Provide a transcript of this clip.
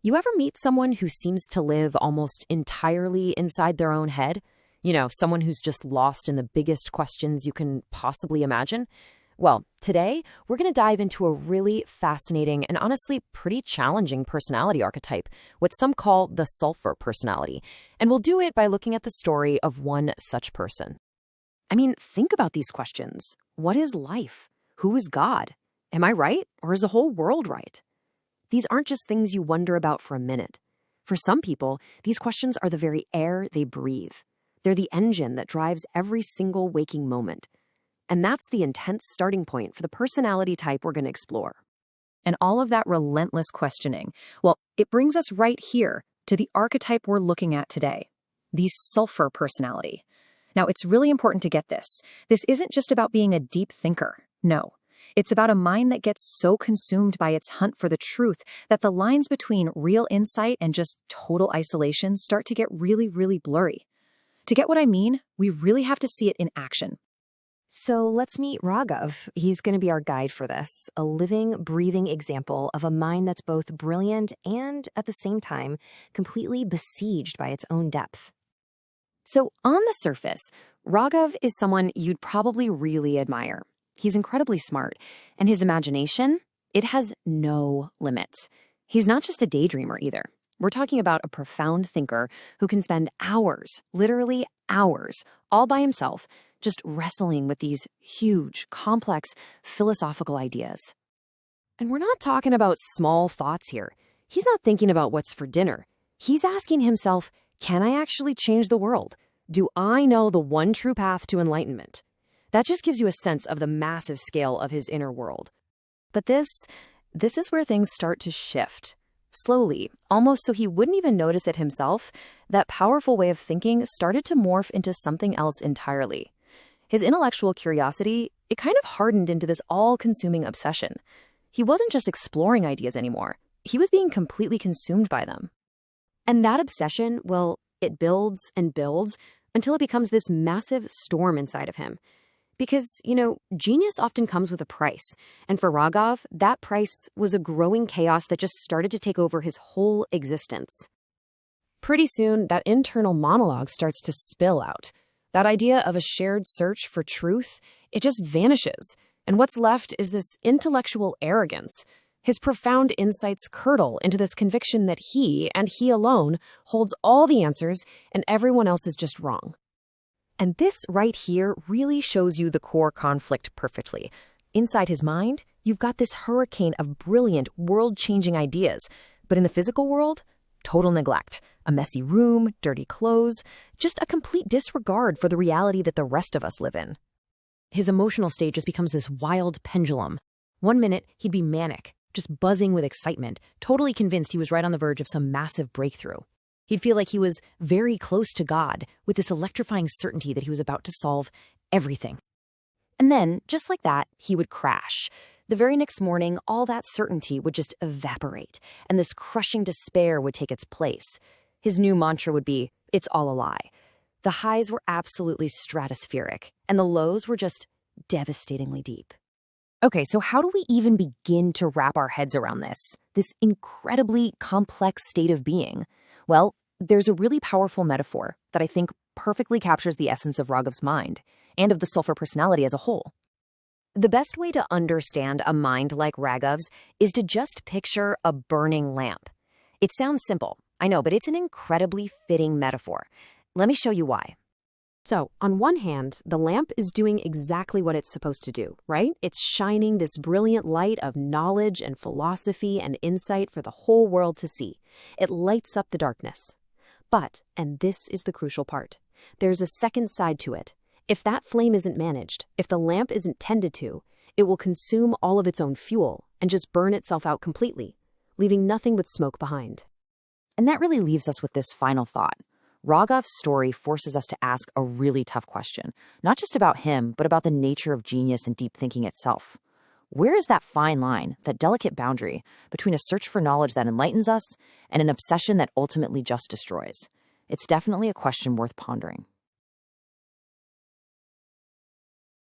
You ever meet someone who seems to live almost entirely inside their own head? Someone who's just lost in the biggest questions you can possibly imagine? Well, today, we're going to dive into a really fascinating and honestly pretty challenging personality archetype, what some call the Sulphur personality. And we'll do it by looking at the story of one such person. I mean, think about these questions. What is life? Who is God? Am I right, or is the whole world right? These aren't just things you wonder about for a minute. For some people, these questions are the very air they breathe. They're the engine that drives every single waking moment. And that's the intense starting point for the personality type we're going to explore. And all of that relentless questioning, well, it brings us right here to the archetype we're looking at today, the Sulphur personality. Now, it's really important to get this. This isn't just about being a deep thinker. No, it's about a mind that gets so consumed by its hunt for the truth that the lines between real insight and just total isolation start to get really, really blurry. To get what I mean, we really have to see it in action. So let's meet Raghav. He's going to be our guide for this, a living, breathing example of a mind that's both brilliant and, at the same time, completely besieged by its own depth. So on the surface, Raghav is someone you'd probably really admire. He's incredibly smart, and his imagination, it has no limits. He's not just a daydreamer either. We're talking about a profound thinker who can spend hours, literally hours, all by himself, just wrestling with these huge, complex, philosophical ideas. And we're not talking about small thoughts here. He's not thinking about what's for dinner. He's asking himself, can I actually change the world? Do I know the one true path to enlightenment? That just gives you a sense of the massive scale of his inner world. But this is where things start to shift. Slowly, almost so he wouldn't even notice it himself, that powerful way of thinking started to morph into something else entirely. His intellectual curiosity, it kind of hardened into this all-consuming obsession. He wasn't just exploring ideas anymore. He was being completely consumed by them. And that obsession, well, it builds and builds until it becomes this massive storm inside of him. Because, genius often comes with a price. And for Raghav, that price was a growing chaos that just started to take over his whole existence. Pretty soon, that internal monologue starts to spill out. That idea of a shared search for truth, it just vanishes. And what's left is this intellectual arrogance. His profound insights curdle into this conviction that he, and he alone, holds all the answers and everyone else is just wrong. And this right here really shows you the core conflict perfectly. Inside his mind, you've got this hurricane of brilliant, world-changing ideas. But in the physical world, total neglect. A messy room, dirty clothes, just a complete disregard for the reality that the rest of us live in. His emotional state just becomes this wild pendulum. One minute, he'd be manic, just buzzing with excitement, totally convinced he was right on the verge of some massive breakthrough. He'd feel like he was very close to God, with this electrifying certainty that he was about to solve everything. And then, just like that, he would crash. The very next morning, all that certainty would just evaporate, and this crushing despair would take its place. His new mantra would be, it's all a lie. The highs were absolutely stratospheric, and the lows were just devastatingly deep. Okay, so how do we even begin to wrap our heads around this incredibly complex state of being? Well, there's a really powerful metaphor that I think perfectly captures the essence of Raghav's mind and of the Sulphur personality as a whole. The best way to understand a mind like Raghav's is to just picture a burning lamp. It sounds simple, I know, but it's an incredibly fitting metaphor. Let me show you why. So, on one hand, the lamp is doing exactly what it's supposed to do, right? It's shining this brilliant light of knowledge and philosophy and insight for the whole world to see. It lights up the darkness. But, and this is the crucial part, there's a second side to it. If that flame isn't managed, if the lamp isn't tended to, it will consume all of its own fuel and just burn itself out completely, leaving nothing but smoke behind. And that really leaves us with this final thought. Raghav's story forces us to ask a really tough question, not just about him, but about the nature of genius and deep thinking itself. Where is that fine line, that delicate boundary, between a search for knowledge that enlightens us and an obsession that ultimately just destroys? It's definitely a question worth pondering.